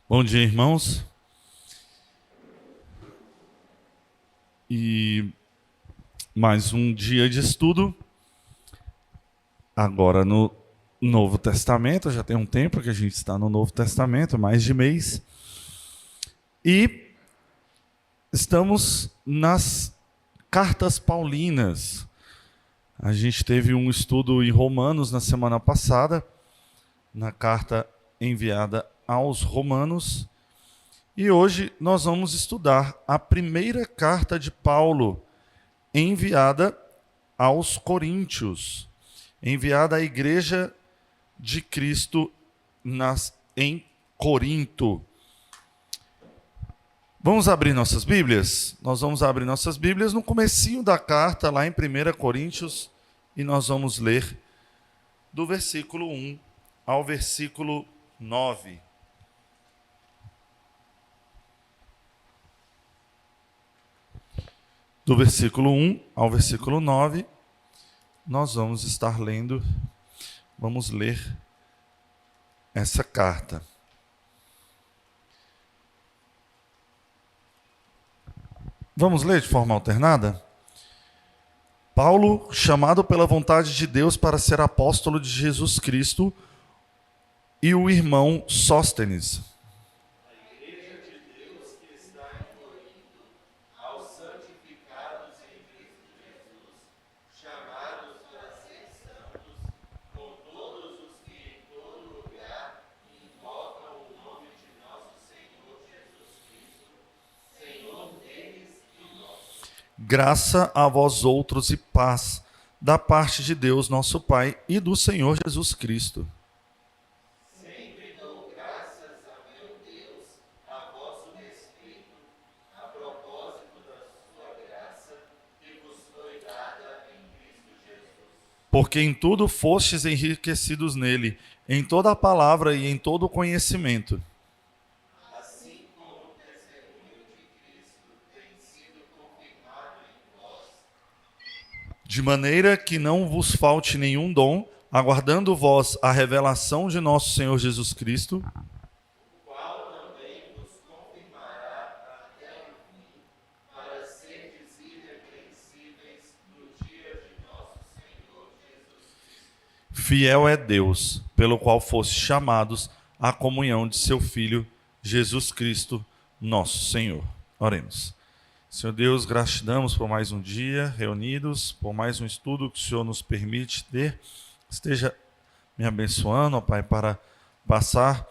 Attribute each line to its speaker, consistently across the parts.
Speaker 1: Bom dia, irmãos. E mais um dia de estudo, agora no Novo Testamento. Já tem um tempo que a gente está no Novo Testamento, mais de mês. E estamos nas cartas paulinas. A gente teve um estudo em Romanos na semana passada, na carta enviada aos Romanos. E hoje nós vamos estudar a primeira carta de Paulo, enviada aos Coríntios, enviada à igreja de Cristo em Corinto. Vamos abrir nossas Bíblias? Nós vamos abrir nossas Bíblias no comecinho da carta, lá em 1 Coríntios, e nós vamos ler do versículo 1 ao versículo 9. Do versículo 1 ao versículo 9, nós vamos estar lendo, vamos ler essa carta. Vamos ler de forma alternada? Paulo, chamado pela vontade de Deus para ser apóstolo de Jesus Cristo, e o irmão Sóstenes. Graça a vós outros e paz, da parte de Deus nosso Pai e do Senhor Jesus Cristo.
Speaker 2: Sempre dou graças a meu Deus a vosso respeito, a propósito da sua graça que vos foi dada em Cristo Jesus.
Speaker 1: Porque em tudo fostes enriquecidos nele, em toda a palavra e em todo o conhecimento.
Speaker 2: Assim como o testemunho de Cristo tem sido confirmado em vós,
Speaker 1: De maneira que não vos falte nenhum dom, aguardando vós a revelação de nosso Senhor Jesus Cristo,
Speaker 2: o qual também vos confirmará até o fim, para serdes irrepreensíveis no dia de nosso Senhor Jesus Cristo.
Speaker 1: fiel é Deus, pelo qual fostes chamados à comunhão de seu Filho, Jesus Cristo, nosso Senhor. Oremos. Senhor Deus, gratidamos por mais um dia reunidos, por mais um estudo que o Senhor nos permite ter. Esteja me abençoando, ó Pai, para passar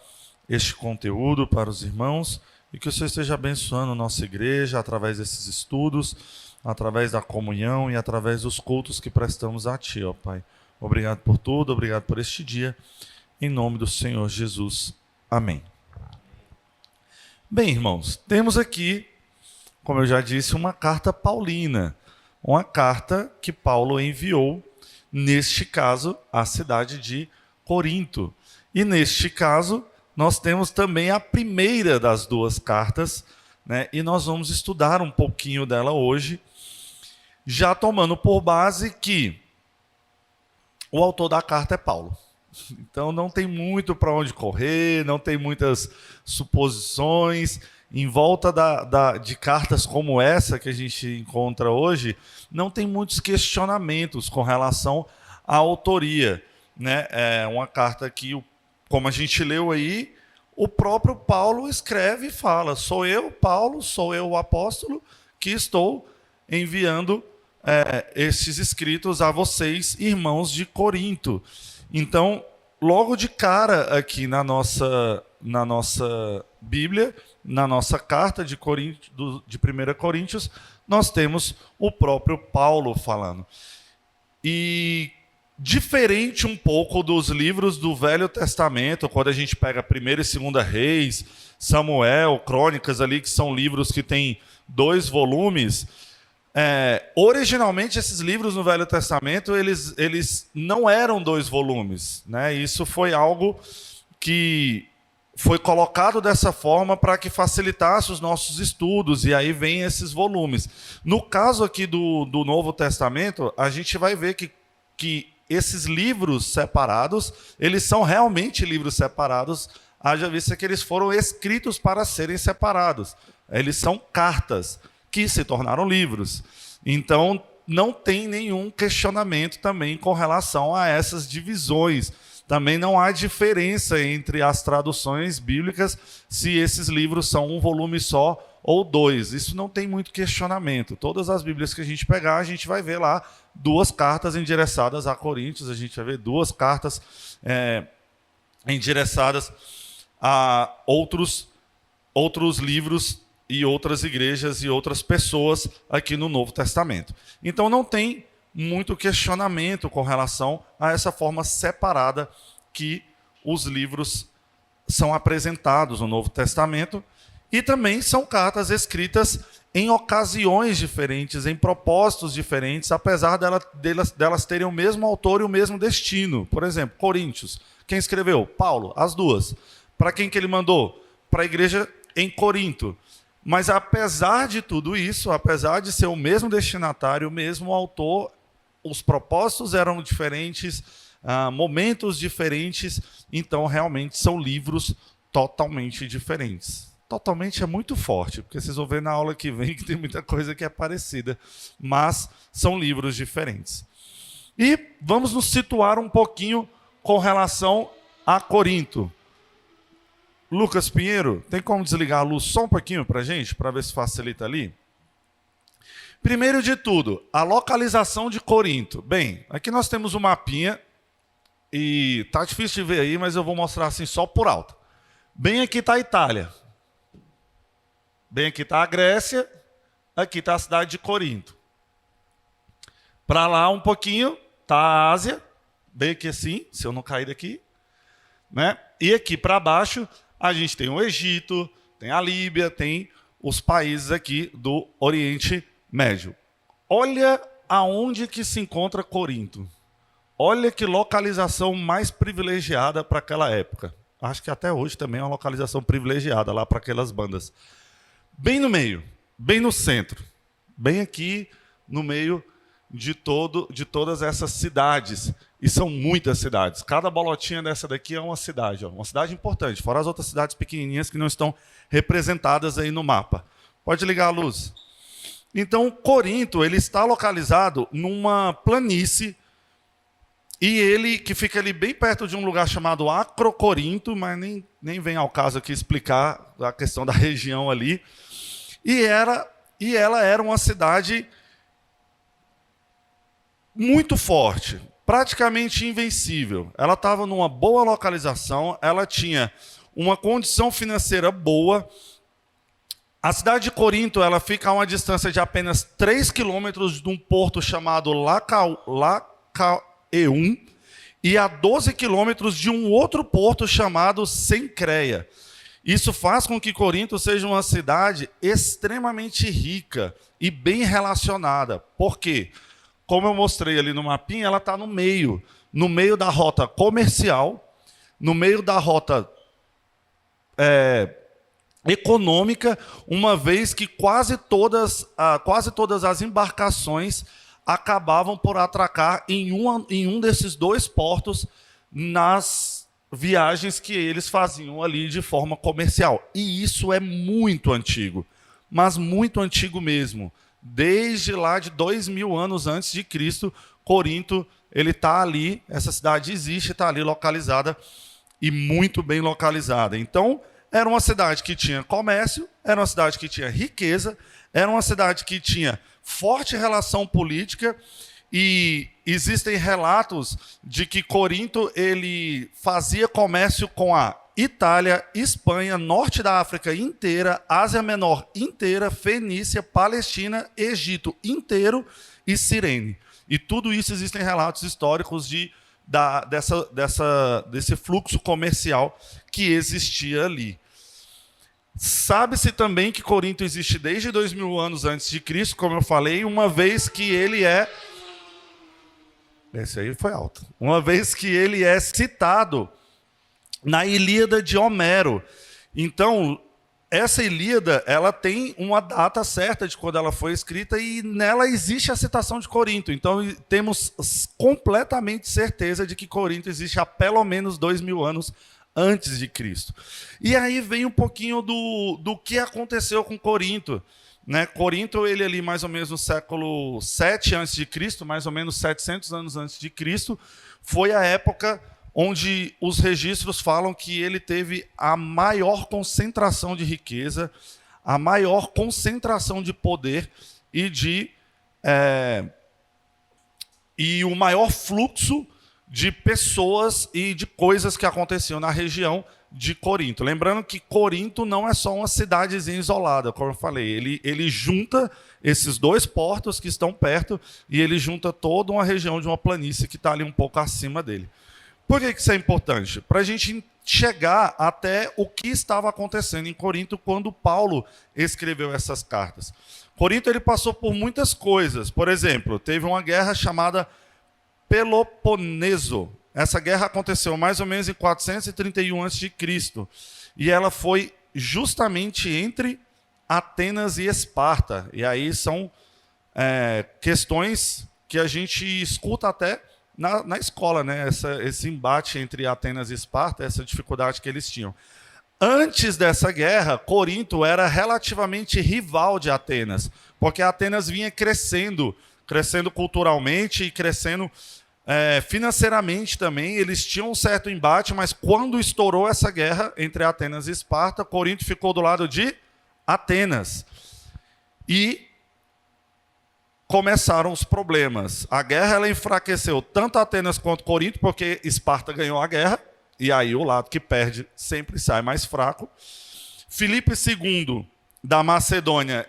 Speaker 1: este conteúdo para os irmãos e que o Senhor esteja abençoando nossa igreja através desses estudos, através da comunhão e através dos cultos que prestamos a Ti, ó Pai. Obrigado por tudo, obrigado por este dia. Em nome do Senhor Jesus. Amém. Bem, irmãos, temos aqui, como eu já disse, uma carta paulina. Uma carta que Paulo enviou, neste caso, à cidade de Corinto. E neste caso, nós temos também a primeira das duas cartas, né? E nós vamos estudar um pouquinho dela hoje, já tomando por base que o autor da carta é Paulo. Então não tem muito para onde correr, não tem muitas suposições. Em volta de cartas como essa que a gente encontra hoje, não tem muitos questionamentos com relação à autoria, né? É uma carta que, como a gente leu aí, o próprio Paulo escreve e fala: sou eu, Paulo, sou eu o apóstolo, que estou enviando esses escritos a vocês, irmãos de Corinto. Então, logo de cara aqui na nossa Bíblia, na nossa carta de 1 Coríntios, nós temos o próprio Paulo falando. E diferente um pouco dos livros do Velho Testamento, quando a gente pega 1ª e 2ª Reis, Samuel, Crônicas ali, que são livros que têm 2 volumes. Originalmente esses livros no Velho Testamento eles não eram 2 volumes, né? Isso foi algo que foi colocado dessa forma para que facilitasse os nossos estudos, e aí vem esses volumes. No caso aqui do Novo Testamento, a gente vai ver que esses livros separados, eles são realmente livros separados haja vista que eles foram escritos para serem separados. Eles são cartas que se tornaram livros. Então, não tem nenhum questionamento também com relação a essas divisões. Também não há diferença entre as traduções bíblicas se esses livros são um volume só ou dois. Isso não tem muito questionamento. Todas as Bíblias que a gente pegar, a gente vai ver lá 2 cartas endereçadas a Coríntios, a gente vai ver 2 cartas endereçadas a outros livros e outras igrejas e outras pessoas aqui no Novo Testamento. Então não tem muito questionamento com relação a essa forma separada que os livros são apresentados no Novo Testamento, e também são cartas escritas em ocasiões diferentes, em propósitos diferentes, apesar delas terem o mesmo autor e o mesmo destino. Por exemplo, Coríntios. Quem escreveu? Paulo, as 2. Para quem que ele mandou? Para a igreja em Corinto. Mas apesar de tudo isso, apesar de ser o mesmo destinatário, o mesmo autor, os propósitos eram diferentes, momentos diferentes, então realmente são livros totalmente diferentes. Totalmente é muito forte, porque vocês vão ver na aula que vem que tem muita coisa que é parecida, mas são livros diferentes. E vamos nos situar um pouquinho com relação a Corinto. Lucas Pinheiro, tem como desligar a luz só um pouquinho para a gente, para ver se facilita ali? Primeiro de tudo, a localização de Corinto. Bem, aqui nós temos um mapinha, e tá difícil de ver aí, mas eu vou mostrar assim só por alto. Bem aqui está a Itália. Bem aqui está a Grécia, aqui está a cidade de Corinto. Para lá um pouquinho está a Ásia, bem aqui assim, se eu não cair daqui. Né? E aqui para baixo a gente tem o Egito, tem a Líbia, tem os países aqui do Oriente Médio. Olha aonde que se encontra Corinto. Olha que localização mais privilegiada para aquela época. Acho que até hoje também é uma localização privilegiada lá para aquelas bandas. Bem no meio, bem no centro, bem aqui no meio de todas essas cidades. E são muitas cidades. Cada bolotinha dessa daqui é uma cidade. Uma cidade importante, fora as outras cidades pequenininhas que não estão representadas aí no mapa. Pode ligar a luz. Então, Corinto ele está localizado numa planície, e ele que fica ali bem perto de um lugar chamado Acrocorinto, mas nem vem ao caso aqui explicar a questão da região ali. E ela era uma cidade muito forte, praticamente invencível. Ela estava numa boa localização, ela tinha uma condição financeira boa. A cidade de Corinto ela fica a uma distância de apenas 3 quilômetros de um porto chamado Lacaeum e a 12 quilômetros de um outro porto chamado Cencreia. Isso faz com que Corinto seja uma cidade extremamente rica e bem relacionada. Por quê? Como eu mostrei ali no mapinha, ela está no meio da rota comercial, no meio da rota econômica, uma vez que quase todas as embarcações acabavam por atracar em um desses 2 portos nas viagens que eles faziam ali de forma comercial. E isso é muito antigo, mas muito antigo mesmo. Desde lá de 2000 anos antes de Cristo, Corinto ele está ali, essa cidade existe, está ali localizada e muito bem localizada. Então, era uma cidade que tinha comércio, era uma cidade que tinha riqueza, era uma cidade que tinha forte relação política, e existem relatos de que Corinto ele fazia comércio com a Itália, Espanha, norte da África inteira, Ásia Menor inteira, Fenícia, Palestina, Egito inteiro e Cirene. E tudo isso existem relatos históricos desse fluxo comercial que existia ali. Sabe-se também que Corinto existe desde 2000 anos antes de Cristo, como eu falei, uma vez que ele é... Esse aí foi alto. Uma vez que ele é citado na Ilíada de Homero. Então, essa Ilíada, ela tem uma data certa de quando ela foi escrita e nela existe a citação de Corinto. Então, temos completamente certeza de que Corinto existe há pelo menos 2000 anos antes de Cristo. E aí vem um pouquinho do que aconteceu com Corinto. Né? Corinto, ele ali mais ou menos no século 7 a.C., mais ou menos 700 anos antes de Cristo, foi a época onde os registros falam que ele teve a maior concentração de riqueza, a maior concentração de poder e o maior fluxo de pessoas e de coisas que aconteciam na região de Corinto. Lembrando que Corinto não é só uma cidadezinha isolada, como eu falei, ele junta esses dois portos que estão perto e ele junta toda uma região de uma planície que está ali um pouco acima dele. Por que isso é importante? Para a gente chegar até o que estava acontecendo em Corinto quando Paulo escreveu essas cartas. Corinto ele passou por muitas coisas. Por exemplo, teve uma guerra chamada Peloponeso. Essa guerra aconteceu mais ou menos em 431 a.C. E ela foi justamente entre Atenas e Esparta. E aí são questões que a gente escuta até na escola, né? Esse embate entre Atenas e Esparta, essa dificuldade que eles tinham. Antes dessa guerra, Corinto era relativamente rival de Atenas, porque Atenas vinha crescendo culturalmente e crescendo financeiramente também. Eles tinham um certo embate, mas quando estourou essa guerra entre Atenas e Esparta, Corinto ficou do lado de Atenas. E começaram os problemas. A guerra ela enfraqueceu tanto Atenas quanto Corinto, porque Esparta ganhou a guerra, e aí o lado que perde sempre sai mais fraco. Filipe II, da Macedônia,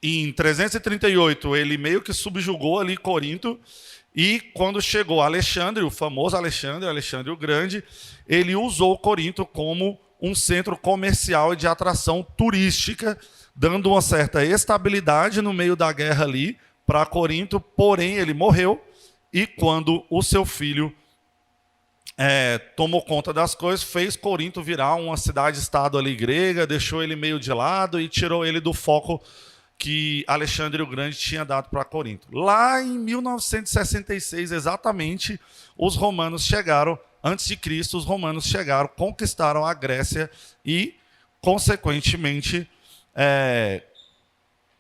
Speaker 1: em 338, ele meio que subjugou ali Corinto, e quando chegou Alexandre, o famoso Alexandre o Grande, ele usou Corinto como um centro comercial e de atração turística, dando uma certa estabilidade no meio da guerra ali para Corinto, porém ele morreu, e quando o seu filho tomou conta das coisas, fez Corinto virar uma cidade-estado ali grega, deixou ele meio de lado e tirou ele do foco que Alexandre o Grande tinha dado para Corinto. Lá em 1966, exatamente, os romanos chegaram, antes de Cristo, os romanos chegaram, conquistaram a Grécia e, consequentemente,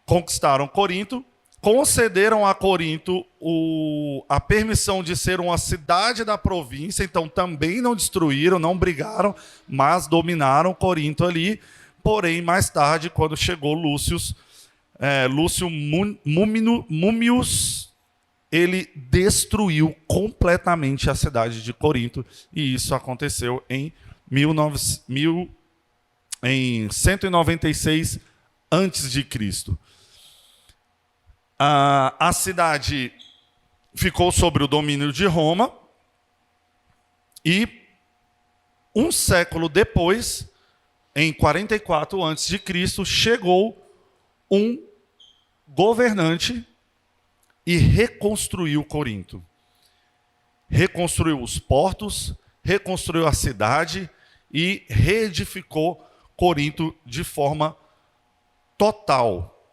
Speaker 1: conquistaram Corinto, concederam a Corinto a permissão de ser uma cidade da província, então também não destruíram, não brigaram, mas dominaram Corinto ali. Porém, mais tarde, quando chegou Lúcio Múmius, ele destruiu completamente a cidade de Corinto, e isso aconteceu em 196 a.C. A cidade ficou sob o domínio de Roma, e um século depois, em 44 a.C., chegou um governante e reconstruiu Corinto. Reconstruiu os portos, reconstruiu a cidade e reedificou Corinto de forma total.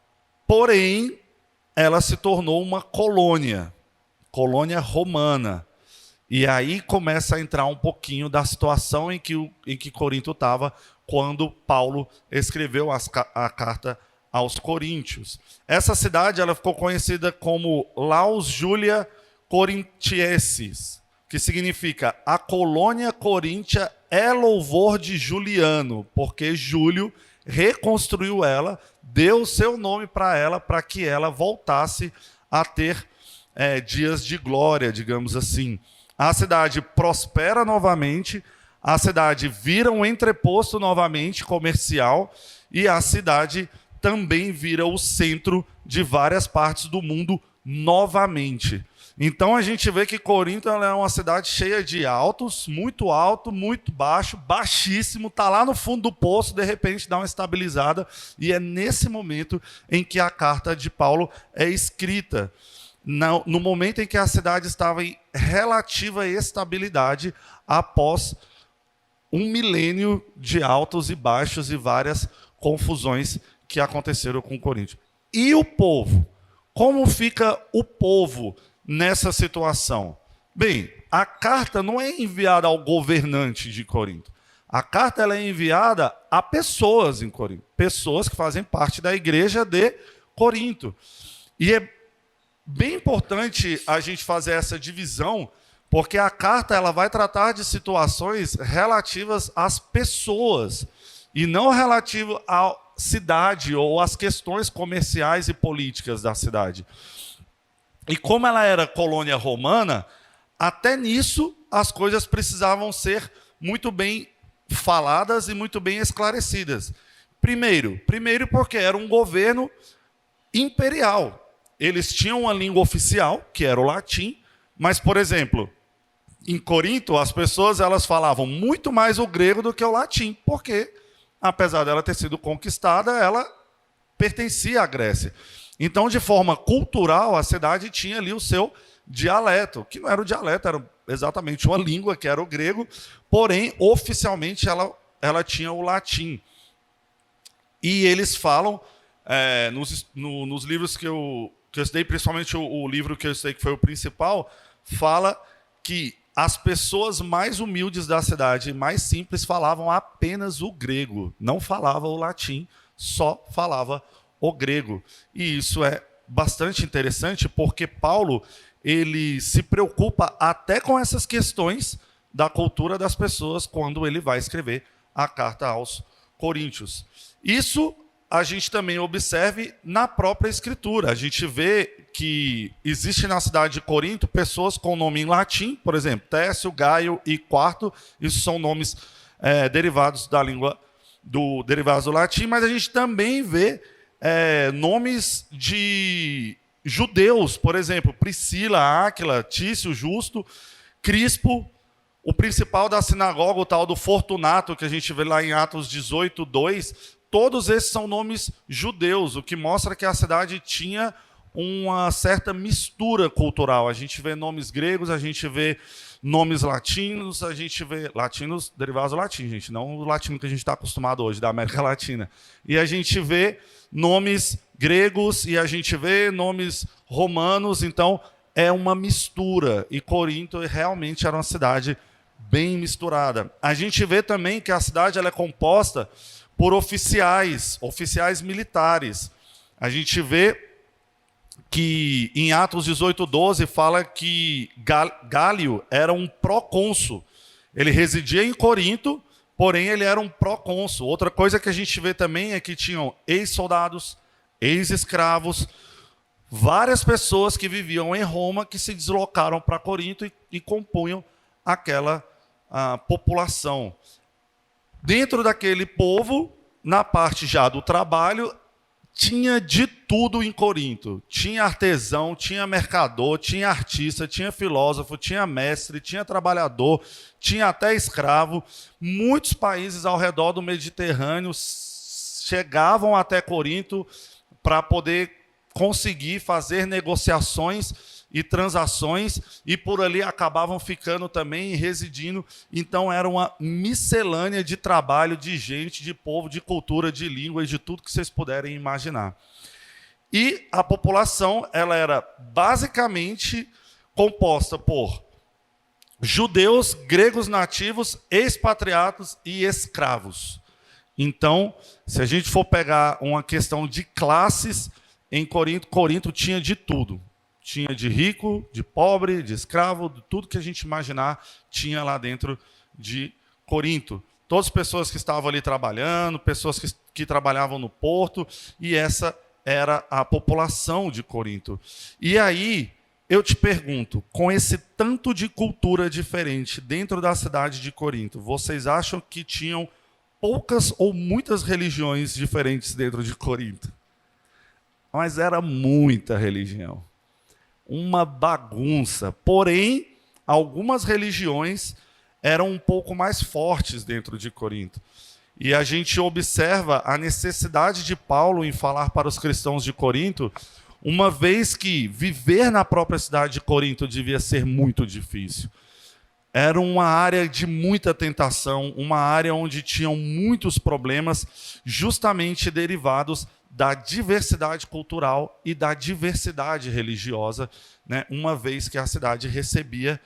Speaker 1: Porém, ela se tornou uma colônia romana. E aí começa a entrar um pouquinho da situação em que Corinto estava quando Paulo escreveu a carta aos Coríntios. Essa cidade ela ficou conhecida como Laus Julia Corinthiensis, que significa a colônia coríntia é louvor de Juliano, porque Júlio reconstruiu ela, deu o seu nome para ela, para que ela voltasse a ter dias de glória, digamos assim. A cidade prospera novamente, a cidade vira um entreposto novamente comercial, e a cidade também vira o centro de várias partes do mundo novamente. Então a gente vê que Corinto é uma cidade cheia de altos, muito alto, muito baixo, baixíssimo, está lá no fundo do poço, de repente dá uma estabilizada, e é nesse momento em que a carta de Paulo é escrita. No momento em que a cidade estava em relativa estabilidade, após um milênio de altos e baixos e várias confusões que aconteceram com Corinto. E o povo? Como fica o povo nessa situação? Bem, a carta não é enviada ao governante de Corinto. A carta ela é enviada a pessoas em Corinto, pessoas que fazem parte da igreja de Corinto. E é bem importante a gente fazer essa divisão, porque a carta ela vai tratar de situações relativas às pessoas e não relativo à cidade ou às questões comerciais e políticas da cidade. E como ela era colônia romana, até nisso as coisas precisavam ser muito bem faladas e muito bem esclarecidas. Primeiro porque era um governo imperial. Eles tinham uma língua oficial, que era o latim, mas, por exemplo, em Corinto, as pessoas elas falavam muito mais o grego do que o latim, porque, apesar dela ter sido conquistada, ela pertencia à Grécia. Então, de forma cultural, a cidade tinha ali o seu dialeto, que não era o dialeto, era exatamente uma língua, que era o grego, porém, oficialmente, ela tinha o latim. E eles falam, nos livros que eu estudei, principalmente o livro que eu estudei, que foi o principal, fala que as pessoas mais humildes da cidade, mais simples, falavam apenas o grego, não falava o latim, só falava o grego. E isso é bastante interessante, porque Paulo ele se preocupa até com essas questões da cultura das pessoas quando ele vai escrever a carta aos Coríntios. Isso a gente também observe na própria Escritura. A gente vê que existe na cidade de Corinto pessoas com nome em latim, por exemplo, Técio, Gaio e Quarto, isso são nomes derivados da língua, derivados do latim, mas a gente também vê nomes de judeus, por exemplo, Priscila, Áquila, Tício, Justo, Crispo, o principal da sinagoga, o tal do Fortunato, que a gente vê lá em Atos 18, 2, todos esses são nomes judeus, o que mostra que a cidade tinha uma certa mistura cultural. A gente vê nomes gregos, a gente vê nomes latinos, a gente vê latinos derivados do latim, gente, não o latino que a gente está acostumado hoje, da América Latina. E a gente vê nomes gregos e a gente vê nomes romanos, então é uma mistura. E Corinto realmente era uma cidade bem misturada. A gente vê também que a cidade ela é composta por oficiais militares. A gente vê que em Atos 18, 12 fala que Gálio era um procônsul. Ele residia em Corinto, porém ele era um procônsul. Outra coisa que a gente vê também é que tinham ex-soldados, ex-escravos, várias pessoas que viviam em Roma que se deslocaram para Corinto e compunham aquela população. Dentro daquele povo, na parte já do trabalho, tinha de tudo em Corinto. Tinha artesão, tinha mercador, tinha artista, tinha filósofo, tinha mestre, tinha trabalhador, tinha até escravo. Muitos países ao redor do Mediterrâneo chegavam até Corinto para poder conseguir fazer negociações e transações, e por ali acabavam ficando também e residindo. Então era uma miscelânea de trabalho, de gente, de povo, de cultura, de língua e de tudo que vocês puderem imaginar. E a população ela era basicamente composta por judeus, gregos nativos, expatriados e escravos. Então, se a gente for pegar uma questão de classes, em Corinto tinha de tudo. Tinha de rico, de pobre, de escravo, de tudo que a gente imaginar tinha lá dentro de Corinto. Todas as pessoas que estavam ali trabalhando, pessoas que trabalhavam no porto, e essa era a população de Corinto. E aí, eu te pergunto, com esse tanto de cultura diferente dentro da cidade de Corinto, vocês acham que tinham poucas ou muitas religiões diferentes dentro de Corinto? Mas era muita religião. Uma bagunça. Porém, algumas religiões eram um pouco mais fortes dentro de Corinto. E a gente observa a necessidade de Paulo em falar para os cristãos de Corinto, uma vez que viver na própria cidade de Corinto devia ser muito difícil. Era uma área de muita tentação, uma área onde tinham muitos problemas, justamente derivados da diversidade cultural e da diversidade religiosa, né? Uma vez que a cidade recebia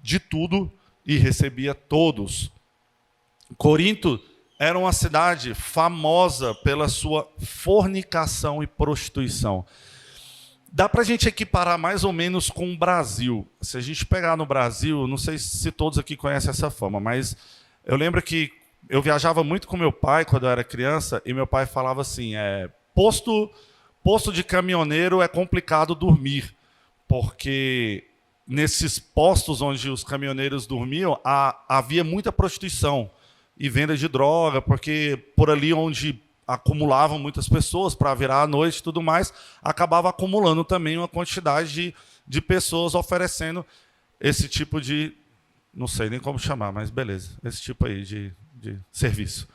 Speaker 1: de tudo e recebia todos. Corinto era uma cidade famosa pela sua fornicação e prostituição. Dá para a gente equiparar mais ou menos com o Brasil. Se a gente pegar no Brasil, não sei se todos aqui conhecem essa fama, mas eu lembro que eu viajava muito com meu pai quando eu era criança, e meu pai falava assim, posto de caminhoneiro é complicado dormir, porque nesses postos onde os caminhoneiros dormiam, havia muita prostituição e venda de droga, porque por ali onde acumulavam muitas pessoas para virar à noite e tudo mais, acabava acumulando também uma quantidade de pessoas oferecendo esse tipo de, não sei nem como chamar, mas beleza, esse tipo aí de serviço.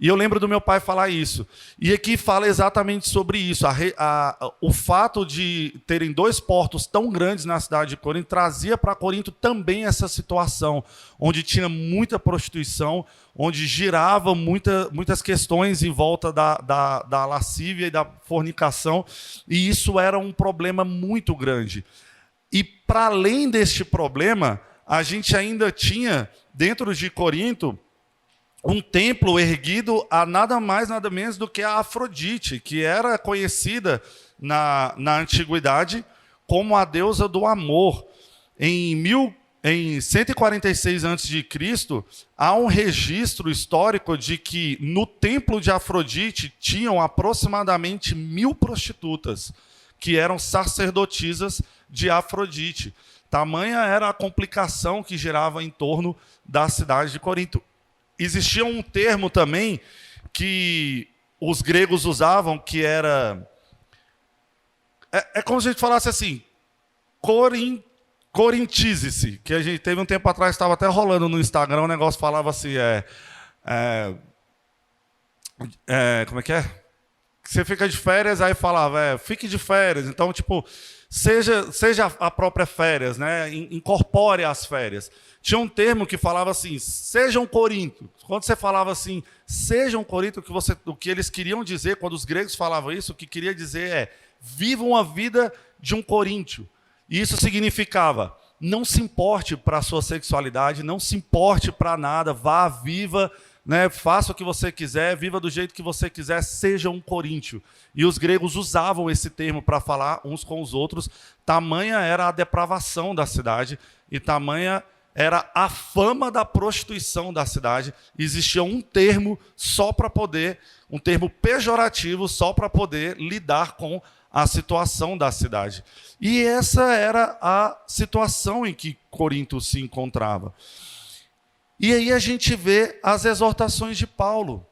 Speaker 1: E eu lembro do meu pai falar isso. E aqui fala exatamente sobre isso. O fato de terem 2 portos tão grandes na cidade de Corinto trazia para Corinto também essa situação, onde tinha muita prostituição, onde girava muitas questões em volta da lascívia e da fornicação, e isso era um problema muito grande. E para além deste problema, a gente ainda tinha, dentro de Corinto, um templo erguido a nada mais, nada menos do que a Afrodite, que era conhecida na antiguidade como a deusa do amor. Em 146 a.C., há um registro histórico de que no templo de Afrodite tinham aproximadamente 1.000 prostitutas, que eram sacerdotisas de Afrodite. Tamanha era a complicação que girava em torno da cidade de Corinto. Existia um termo também que os gregos usavam, que era... É como se a gente falasse assim, corintize-se, que a gente teve um tempo atrás, estava até rolando no Instagram, o negócio falava assim, como é que é? Você fica de férias, aí falava, fique de férias. Então, tipo, seja a própria férias, né? Incorpore as férias. Tinha um termo que falava assim, sejam Corinto. Quando você falava assim, sejam Corinto, o que eles queriam dizer, quando os gregos falavam isso, o que queria dizer é, vivam a vida de um coríntio. E isso significava, não se importe para a sua sexualidade, não se importe para nada, vá, viva, né, faça o que você quiser, viva do jeito que você quiser, seja um coríntio. E os gregos usavam esse termo para falar uns com os outros, tamanha era a depravação da cidade, e tamanha era a fama da prostituição da cidade. Existia um termo só para poder, um termo pejorativo só para poder lidar com a situação da cidade. E essa era a situação em que Corinto se encontrava. E aí a gente vê as exortações de Paulo.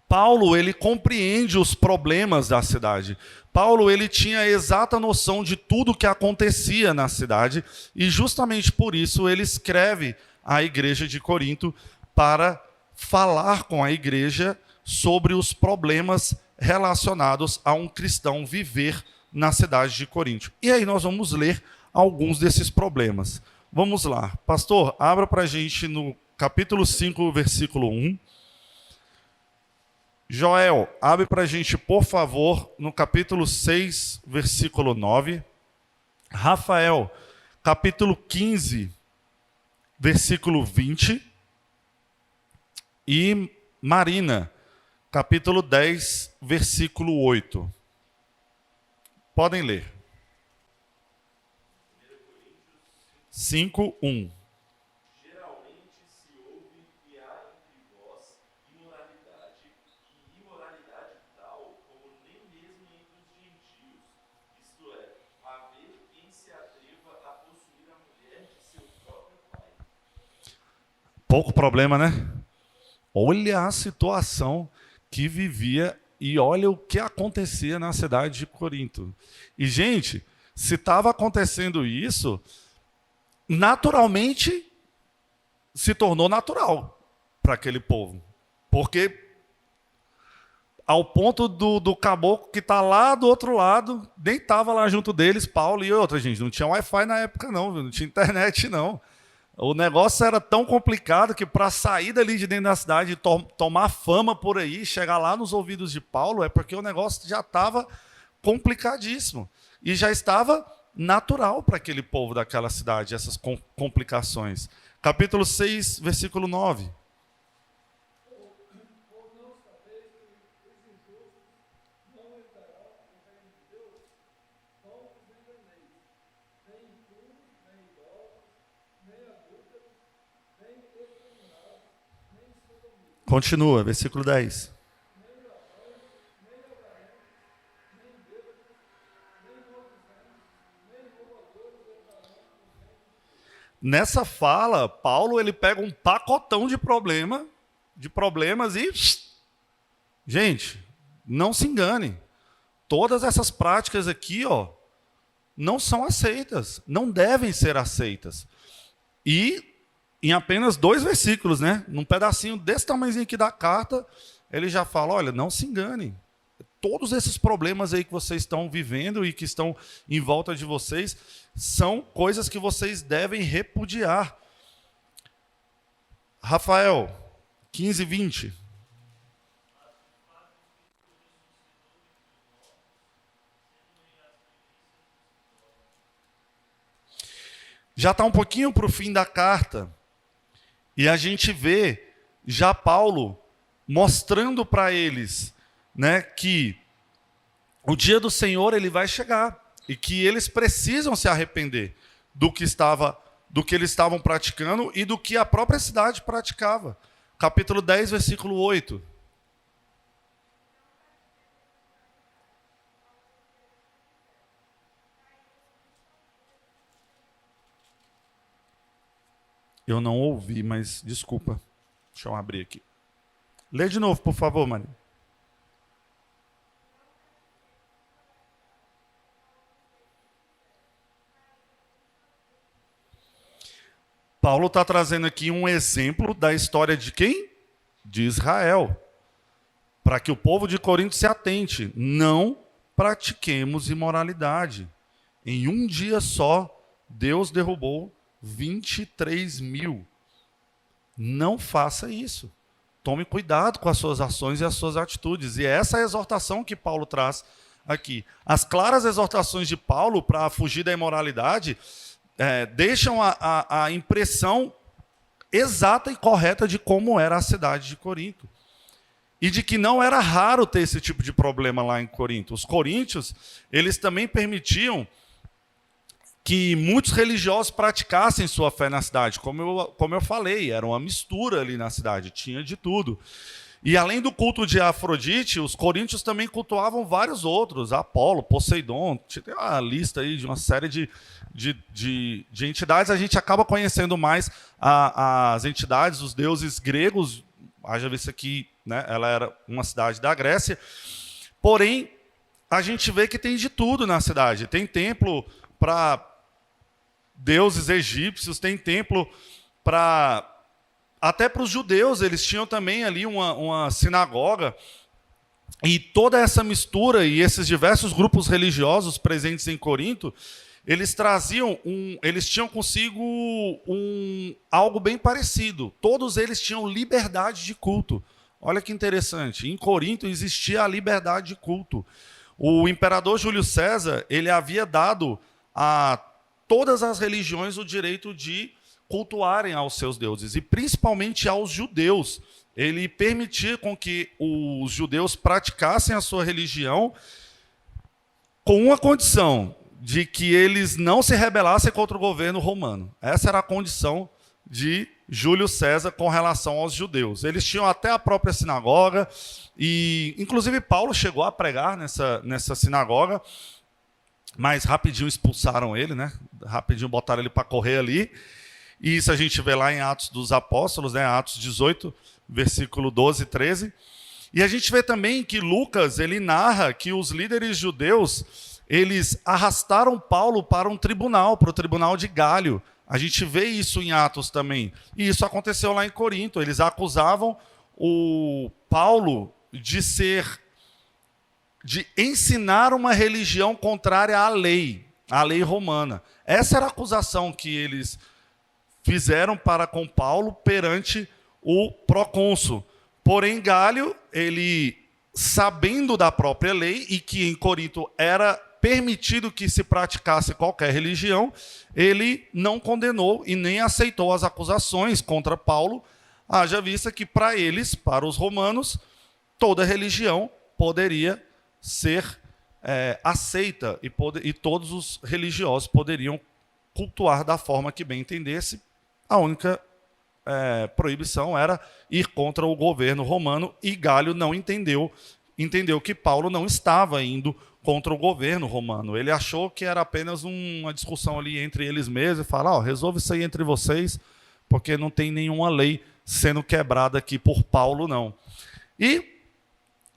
Speaker 1: Paulo, ele compreende os problemas da cidade. Paulo, ele tinha a exata noção de tudo que acontecia na cidade, e justamente por isso ele escreve à igreja de Corinto para falar com a igreja sobre os problemas relacionados a um cristão viver na cidade de Corinto. E aí nós vamos ler alguns desses problemas. Vamos lá. Pastor, abra para a gente no capítulo 5, versículo 1. Joel, abre para a gente, por favor, no capítulo 6, versículo 9. Rafael, capítulo 15, versículo 20. E Marina, capítulo 10, versículo 8. Podem ler. 5, 1. Pouco problema, né? Olha a situação que vivia e olha o que acontecia na cidade de Corinto. E, gente, se estava acontecendo isso, naturalmente se tornou natural para aquele povo. Porque ao ponto do caboclo que está lá do outro lado, nem estava lá junto deles, Paulo e outra, gente. Não tinha Wi-Fi na época, não tinha internet, não. O negócio era tão complicado que para sair dali de dentro da cidade e tomar fama por aí, chegar lá nos ouvidos de Paulo, é porque o negócio já estava complicadíssimo. E já estava natural para aquele povo daquela cidade, essas complicações. Capítulo 6, versículo 9. Continua, versículo 10. Nessa fala, Paulo ele pega um pacotão de problemas e... Gente, não se engane. Todas essas práticas aqui, não são aceitas, não devem ser aceitas. E em apenas 2 versículos, né? Num pedacinho desse tamanhozinho aqui da carta, ele já fala, olha, não se engane. Todos esses problemas aí que vocês estão vivendo e que estão em volta de vocês são coisas que vocês devem repudiar. Rafael, 15, 20. Já está um pouquinho para o fim da carta. E a gente vê já Paulo mostrando para eles, né, que o dia do Senhor ele vai chegar e que eles precisam se arrepender do que eles estavam praticando e do que a própria cidade praticava. Capítulo 10, versículo 8. Eu não ouvi, mas desculpa. Deixa eu abrir aqui. Lê de novo, por favor, Maria. Paulo está trazendo aqui um exemplo da história de quem? De Israel. Para que o povo de Corinto se atente. Não pratiquemos imoralidade. Em um dia só, Deus derrubou 23.000. Não faça isso. Tome cuidado com as suas ações e as suas atitudes. E essa é a exortação que Paulo traz aqui. As claras exortações de Paulo para fugir da imoralidade deixam a impressão exata e correta de como era a cidade de Corinto. E de que não era raro ter esse tipo de problema lá em Corinto. Os coríntios, eles também permitiam que muitos religiosos praticassem sua fé na cidade. Como eu falei, era uma mistura ali na cidade, tinha de tudo. E além do culto de Afrodite, os coríntios também cultuavam vários outros, Apolo, Poseidon, tem uma lista aí de uma série de entidades. A gente acaba conhecendo mais as entidades, os deuses gregos. Haja visto aqui, né, ela era uma cidade da Grécia. Porém, a gente vê que tem de tudo na cidade. Tem templo para deuses egípcios, tem templo até para os judeus, eles tinham também ali uma sinagoga. E toda essa mistura e esses diversos grupos religiosos presentes em Corinto, eles tinham consigo algo bem parecido. Todos eles tinham liberdade de culto. Olha que interessante, em Corinto existia a liberdade de culto. O imperador Júlio César, ele havia dado a todas as religiões o direito de cultuarem aos seus deuses, e principalmente aos judeus. Ele permitia com que os judeus praticassem a sua religião com uma condição, de que eles não se rebelassem contra o governo romano. Essa era a condição de Júlio César com relação aos judeus. Eles tinham até a própria sinagoga, e inclusive Paulo chegou a pregar nessa sinagoga, mas rapidinho expulsaram ele, né? Rapidinho botaram ele para correr ali. E isso a gente vê lá em Atos dos Apóstolos, né? Atos 18, versículo 12 e 13. E a gente vê também que Lucas, ele narra que os líderes judeus, eles arrastaram Paulo para um tribunal, para o tribunal de Gálio. A gente vê isso em Atos também. E isso aconteceu lá em Corinto. Eles acusavam o Paulo de ensinar uma religião contrária à lei romana. Essa era a acusação que eles fizeram para com Paulo perante o procônsul. Porém, Gálio, ele, sabendo da própria lei e que em Corinto era permitido que se praticasse qualquer religião, ele não condenou e nem aceitou as acusações contra Paulo, haja vista que para eles, para os romanos, toda religião poderia ser aceita e todos os religiosos poderiam cultuar da forma que bem entendesse. A única proibição era ir contra o governo romano, e Galho não entendeu que Paulo não estava indo contra o governo romano. Ele achou que era apenas uma discussão ali entre eles mesmos, e falar, resolve isso aí entre vocês, porque não tem nenhuma lei sendo quebrada aqui por Paulo, não. E,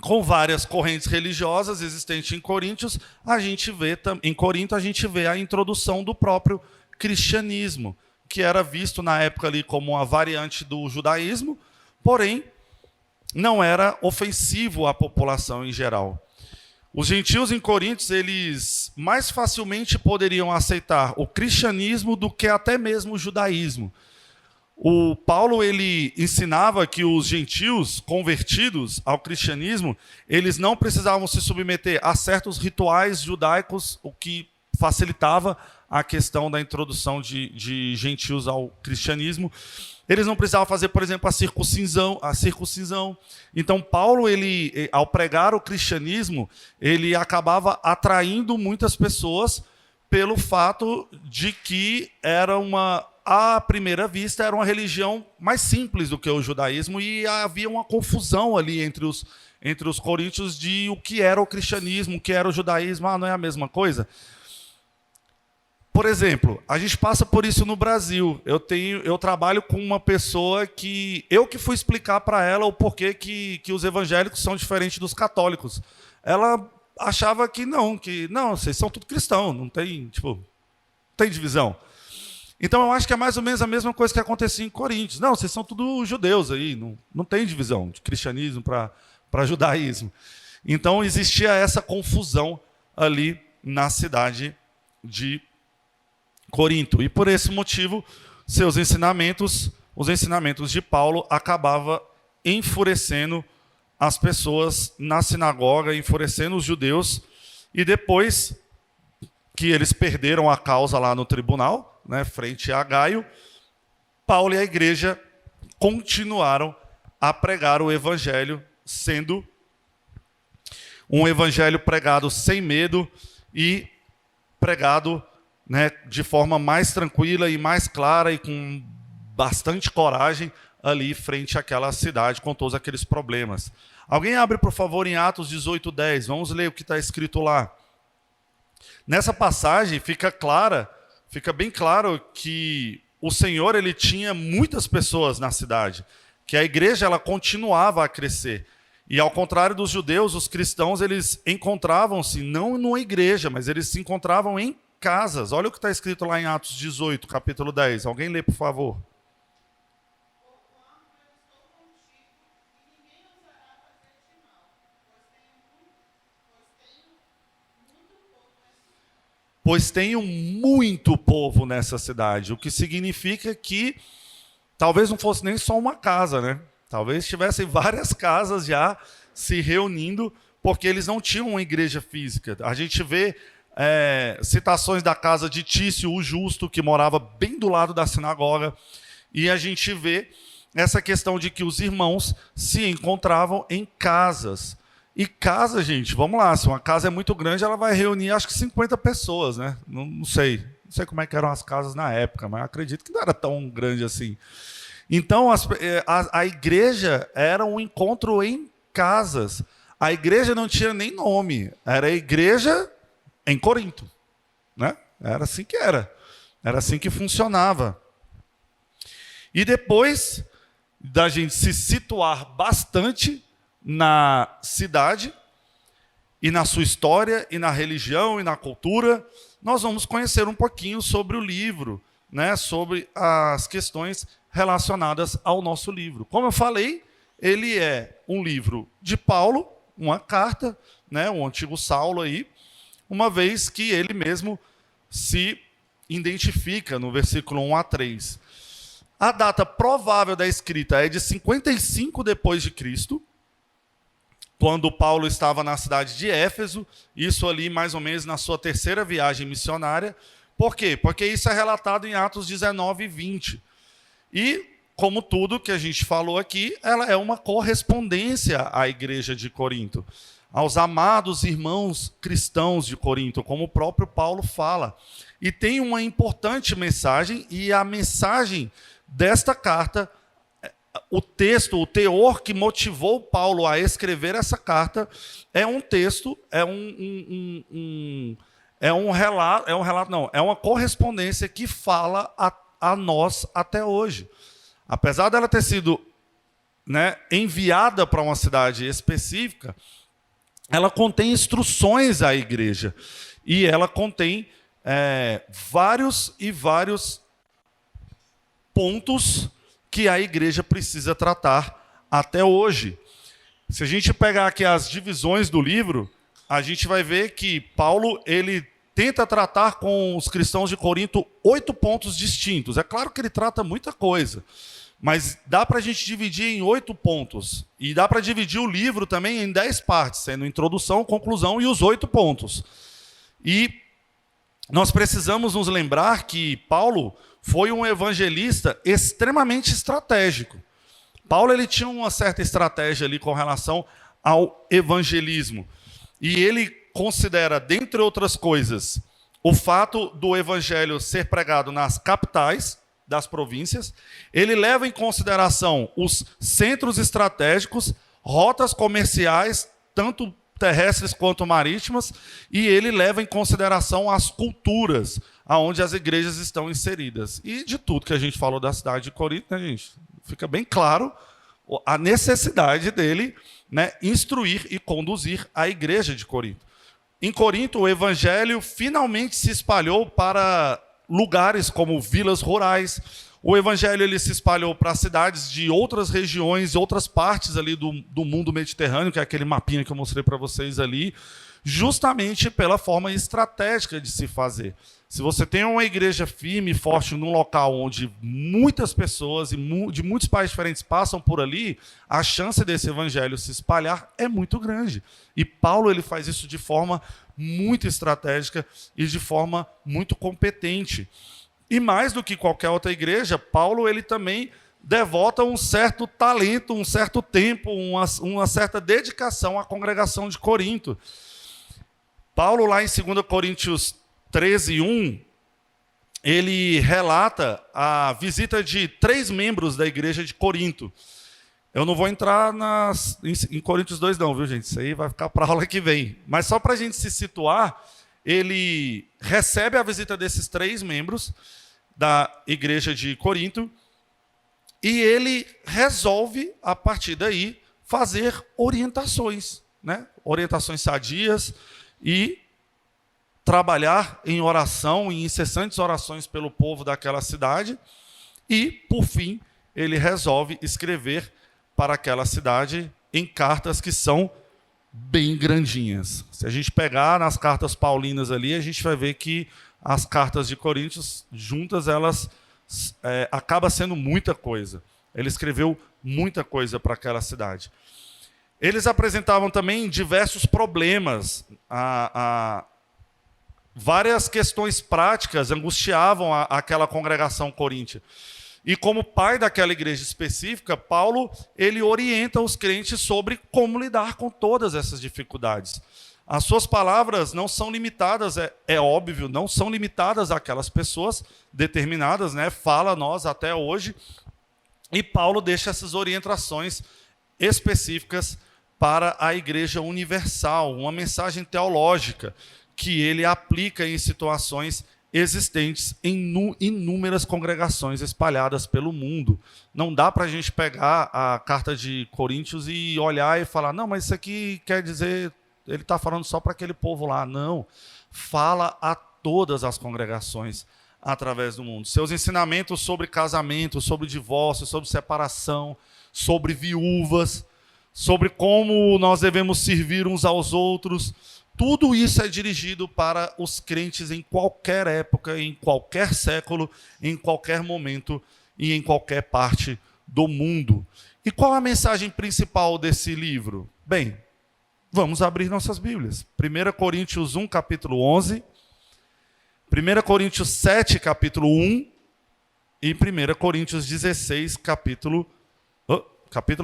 Speaker 1: com várias correntes religiosas existentes em Corinto, a gente vê a introdução do próprio cristianismo, que era visto na época ali como uma variante do judaísmo, porém não era ofensivo à população em geral. Os gentios em Corinto, eles mais facilmente poderiam aceitar o cristianismo do que até mesmo o judaísmo. O Paulo, ele ensinava que os gentios convertidos ao cristianismo, eles não precisavam se submeter a certos rituais judaicos, o que facilitava a questão da introdução de gentios ao cristianismo. Eles não precisavam fazer, por exemplo, a circuncisão. Então, Paulo, ele, ao pregar o cristianismo, ele acabava atraindo muitas pessoas pelo fato de que à primeira vista, era uma religião mais simples do que o judaísmo, e havia uma confusão ali entre os coríntios de o que era o cristianismo, o que era o judaísmo. Não é a mesma coisa? Por exemplo, a gente passa por isso no Brasil. Eu trabalho com uma pessoa que fui explicar para ela o porquê que os evangélicos são diferentes dos católicos. Ela achava que não, vocês são tudo cristãos, não tem divisão. Então eu acho que é mais ou menos a mesma coisa que acontecia em Coríntios. Não, vocês são tudo judeus aí, não tem divisão de cristianismo para judaísmo. Então existia essa confusão ali na cidade de Corinto. E por esse motivo, os ensinamentos de Paulo acabavam enfurecendo as pessoas na sinagoga, enfurecendo os judeus, e depois que eles perderam a causa lá no tribunal, frente a Gaio, Paulo e a igreja continuaram a pregar o evangelho, sendo um evangelho pregado sem medo e pregado de forma mais tranquila e mais clara e com bastante coragem ali frente àquela cidade com todos aqueles problemas. Alguém abre, por favor, em Atos 18:10. Vamos ler o que está escrito lá. Nessa passagem fica bem claro que o Senhor, ele tinha muitas pessoas na cidade, que a igreja ela continuava a crescer. E ao contrário dos judeus, os cristãos, eles encontravam-se não numa igreja, mas eles se encontravam em casas. Olha o que está escrito lá em Atos 18, capítulo 10. Alguém lê, por favor. Pois tenho muito povo nessa cidade, o que significa que talvez não fosse nem só uma casa, Talvez tivessem várias casas já se reunindo, porque eles não tinham uma igreja física. A gente vê citações da casa de Tício, o justo, que morava bem do lado da sinagoga, e a gente vê essa questão de que os irmãos se encontravam em casas. E casa, gente, vamos lá, se uma casa é muito grande, ela vai reunir acho que 50 pessoas, Não sei como é que eram as casas na época, mas acredito que não era tão grande assim. Então, a igreja era um encontro em casas. A igreja não tinha nem nome, era a igreja em Corinto. Era assim que era assim que funcionava. E depois da gente se situar bastante na cidade, e na sua história, e na religião, e na cultura, nós vamos conhecer um pouquinho sobre o livro, sobre as questões relacionadas ao nosso livro. Como eu falei, ele é um livro de Paulo, uma carta, o antigo Saulo aí, uma vez que ele mesmo se identifica no versículo 1 a 3. A data provável da escrita é de 55 depois de Cristo, quando Paulo estava na cidade de Éfeso, isso ali mais ou menos na sua terceira viagem missionária. Por quê? Porque isso é relatado em Atos 19 e 20. E, como tudo que a gente falou aqui, ela é uma correspondência à igreja de Corinto. aos amados irmãos cristãos de Corinto, como o próprio Paulo fala. E tem uma importante mensagem, e a mensagem desta carta, o texto, o teor que motivou Paulo a escrever essa carta, é um texto, é uma correspondência que fala a nós até hoje. Apesar dela ter sido, né, enviada para uma cidade específica, ela contém instruções à igreja. E ela contém vários pontos que a igreja precisa tratar até hoje. Se a gente pegar aqui as divisões do livro, a gente vai ver que Paulo, ele tenta tratar com os cristãos de Corinto 8 pontos distintos. É claro que ele trata muita coisa, mas dá para a gente dividir em 8 pontos. E dá para dividir o livro também em 10 partes, sendo introdução, conclusão e os 8 pontos. E nós precisamos nos lembrar que Paulo foi um evangelista extremamente estratégico. Paulo, ele tinha uma certa estratégia ali com relação ao evangelismo. E ele considera, dentre outras coisas, o fato do evangelho ser pregado nas capitais das províncias. Ele leva em consideração os centros estratégicos, rotas comerciais, tanto terrestres quanto marítimas, e ele leva em consideração as culturas aonde as igrejas estão inseridas. E de tudo que a gente falou da cidade de Corinto, né, gente, fica bem claro a necessidade dele, né, instruir e conduzir a igreja de Corinto. Em Corinto, o evangelho finalmente se espalhou para lugares como vilas rurais. O evangelho, ele se espalhou para cidades de outras regiões, outras partes ali do mundo mediterrâneo, que é aquele mapinha que eu mostrei para vocês ali, justamente pela forma estratégica de se fazer. Se você tem uma igreja firme e forte num local onde muitas pessoas de muitos países diferentes passam por ali, a chance desse evangelho se espalhar é muito grande. E Paulo, ele faz isso de forma muito estratégica e de forma muito competente. E mais do que qualquer outra igreja, Paulo, ele também devota um certo talento, um certo tempo, uma certa dedicação à congregação de Corinto. Paulo, lá em 2 Coríntios 13:1, ele relata a visita de 3 membros da igreja de Corinto. Eu não vou entrar em Coríntios 2 não, viu, gente? Isso aí vai ficar para a aula que vem. Mas só para a gente se situar, ele recebe a visita desses 3 membros da igreja de Corinto e ele resolve, a partir daí, fazer orientações, né? Orientações sadias e trabalhar em oração, em incessantes orações pelo povo daquela cidade. E, por fim, ele resolve escrever para aquela cidade em cartas que são bem grandinhas. Se a gente pegar nas cartas paulinas ali, a gente vai ver que as cartas de Coríntios, juntas, elas acaba sendo muita coisa. Ele escreveu muita coisa para aquela cidade. Eles apresentavam também diversos problemas, várias questões práticas angustiavam aquela congregação coríntia. E como pai daquela igreja específica, Paulo, ele orienta os crentes sobre como lidar com todas essas dificuldades. As suas palavras não são limitadas, é óbvio, não são limitadas àquelas pessoas determinadas, né? Fala a nós até hoje. E Paulo deixa essas orientações específicas para a igreja universal, uma mensagem teológica que ele aplica em situações existentes em inúmeras congregações espalhadas pelo mundo. Não dá para a gente pegar a carta de Coríntios e olhar e falar, não, mas isso aqui quer dizer, ele está falando só para aquele povo lá. Não, fala a todas as congregações através do mundo. Seus ensinamentos sobre casamento, sobre divórcio, sobre separação, sobre viúvas, sobre como nós devemos servir uns aos outros, tudo isso é dirigido para os crentes em qualquer época, em qualquer século, em qualquer momento e em qualquer parte do mundo. E qual a mensagem principal desse livro? Bem, vamos abrir nossas Bíblias. 1 Coríntios 1, capítulo 11, 1 Coríntios 7, capítulo 1 e 1 Coríntios 16, capítulo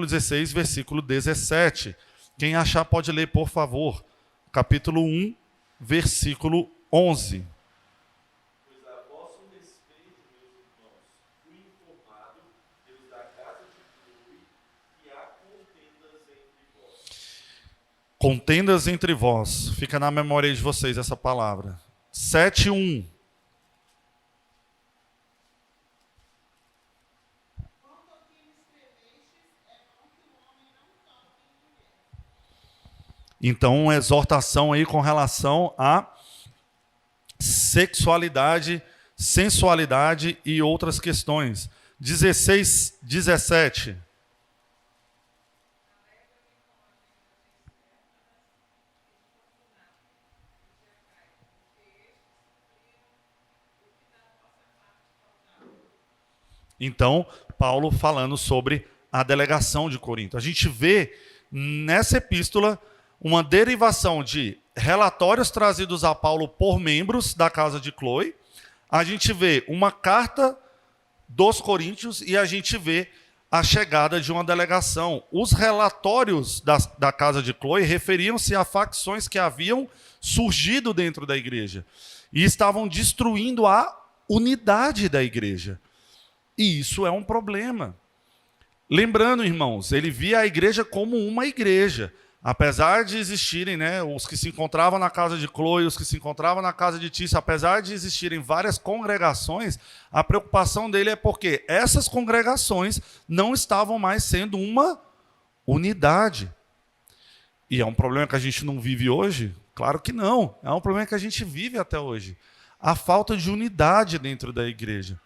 Speaker 1: 16, versículo 17. Quem achar pode ler, por favor. Capítulo 1, versículo 11.
Speaker 2: Pois a vosso respeito, meus irmãos, fui informado pelos da casa de Chloe que há contendas entre vós.
Speaker 1: Contendas entre vós. Fica na memória de vocês essa palavra. 7:1. Então, uma exortação aí com relação a sexualidade, sensualidade e outras questões. 16, 17. Então, Paulo falando sobre a delegação de Corinto. A gente vê nessa epístola uma derivação de relatórios trazidos a Paulo por membros da casa de Chloe. A gente vê uma carta dos coríntios e a gente vê a chegada de uma delegação. Os relatórios da casa de Chloe referiam-se a facções que haviam surgido dentro da igreja e estavam destruindo a unidade da igreja. E isso é um problema. Lembrando, irmãos, ele via a igreja como uma igreja. Apesar de existirem, os que se encontravam na casa de Chloe, os que se encontravam na casa de Tício, apesar de existirem várias congregações, a preocupação dele é porque essas congregações não estavam mais sendo uma unidade. E é um problema que a gente não vive hoje? Claro que não. É um problema que a gente vive até hoje. A falta de unidade dentro da igreja.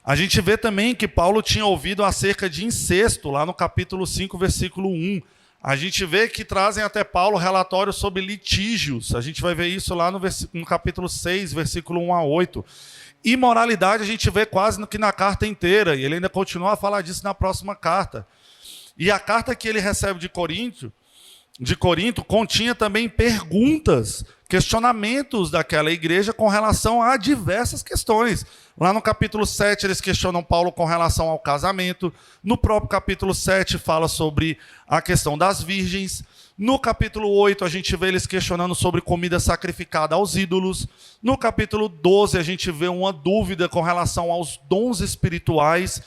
Speaker 1: A gente vê também que Paulo tinha ouvido acerca de incesto, lá no capítulo 5, versículo 1. A gente vê que trazem até Paulo relatórios sobre litígios. A gente vai ver isso lá no capítulo 6, versículo 1 a 8. Imoralidade a gente vê quase que na carta inteira, e ele ainda continua a falar disso na próxima carta. E a carta que ele recebe de Corinto continha também perguntas, questionamentos daquela igreja com relação a diversas questões. Lá no capítulo 7, eles questionam Paulo com relação ao casamento. No próprio capítulo 7, fala sobre a questão das virgens. No capítulo 8, a gente vê eles questionando sobre comida sacrificada aos ídolos. No capítulo 12, a gente vê uma dúvida com relação aos dons espirituais.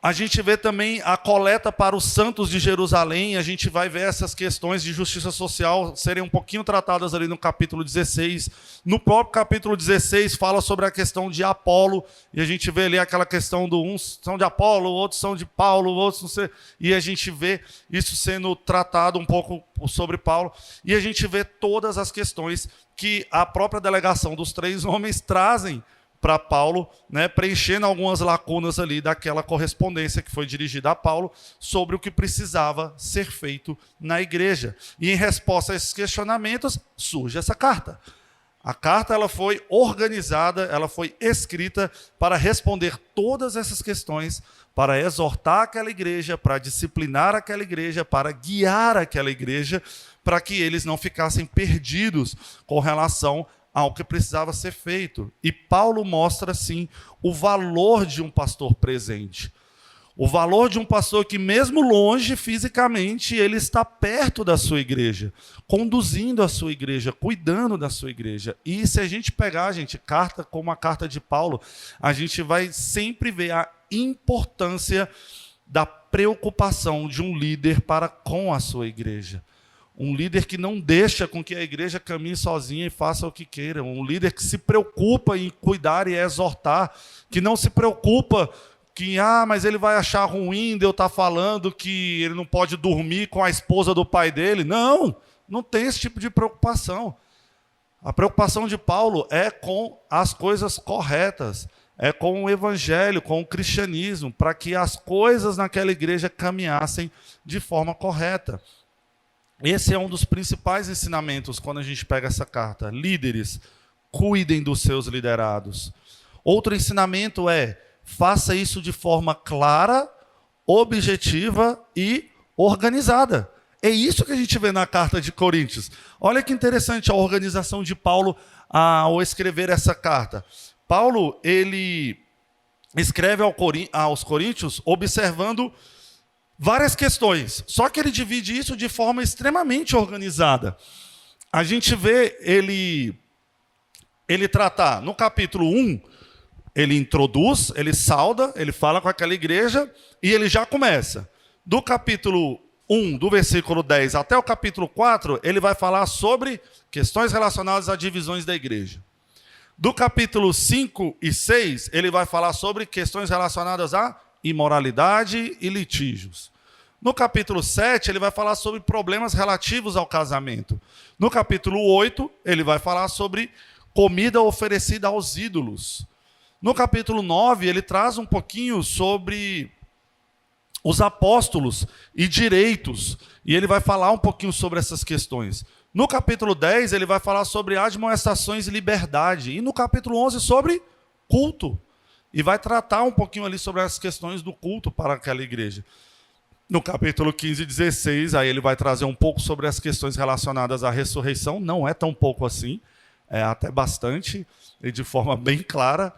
Speaker 1: A gente vê também a coleta para os santos de Jerusalém. A gente vai ver essas questões de justiça social serem um pouquinho tratadas ali no capítulo 16. No próprio capítulo 16 fala sobre a questão de Apolo. E a gente vê ali aquela questão do uns são de Apolo, outros são de Paulo, outros não sei. E a gente vê isso sendo tratado um pouco sobre Paulo. E a gente vê todas as questões que a própria delegação dos 3 homens trazem para Paulo, preenchendo algumas lacunas ali daquela correspondência que foi dirigida a Paulo sobre o que precisava ser feito na igreja. E em resposta a esses questionamentos, surge essa carta. A carta ela foi organizada, ela foi escrita para responder todas essas questões, para exortar aquela igreja, para disciplinar aquela igreja, para guiar aquela igreja, para que eles não ficassem perdidos com relação ao que precisava ser feito. E Paulo mostra, sim, o valor de um pastor presente. O valor de um pastor que, mesmo longe fisicamente, ele está perto da sua igreja, conduzindo a sua igreja, cuidando da sua igreja. E se a gente pegar, carta como a carta de Paulo, a gente vai sempre ver a importância da preocupação de um líder para com a sua igreja. Um líder que não deixa com que a igreja caminhe sozinha e faça o que queira. Um líder que se preocupa em cuidar e exortar, que não se preocupa que, mas ele vai achar ruim de eu estar falando que ele não pode dormir com a esposa do pai dele. Não, não tem esse tipo de preocupação. A preocupação de Paulo é com as coisas corretas, é com o evangelho, com o cristianismo, para que as coisas naquela igreja caminhassem de forma correta. Esse é um dos principais ensinamentos quando a gente pega essa carta. Líderes, cuidem dos seus liderados. Outro ensinamento é: faça isso de forma clara, objetiva e organizada. É isso que a gente vê na carta de Coríntios. Olha que interessante a organização de Paulo ao escrever essa carta. Paulo, ele escreve aos Coríntios observando várias questões. Só que ele divide isso de forma extremamente organizada. A gente vê ele tratar, no capítulo 1, ele introduz, ele sauda, ele fala com aquela igreja e ele já começa. Do capítulo 1, do versículo 10 até o capítulo 4, ele vai falar sobre questões relacionadas a divisões da igreja. Do capítulo 5 e 6, ele vai falar sobre questões relacionadas a imoralidade e litígios. No capítulo 7, ele vai falar sobre problemas relativos ao casamento. No capítulo 8, ele vai falar sobre comida oferecida aos ídolos. No capítulo 9, ele traz um pouquinho sobre os apóstolos e direitos. E ele vai falar um pouquinho sobre essas questões. No capítulo 10, ele vai falar sobre admoestações e liberdade. E no capítulo 11, sobre culto. E vai tratar um pouquinho ali sobre as questões do culto para aquela igreja. No capítulo 15 e 16, aí ele vai trazer um pouco sobre as questões relacionadas à ressurreição. Não é tão pouco assim, é até bastante, e de forma bem clara.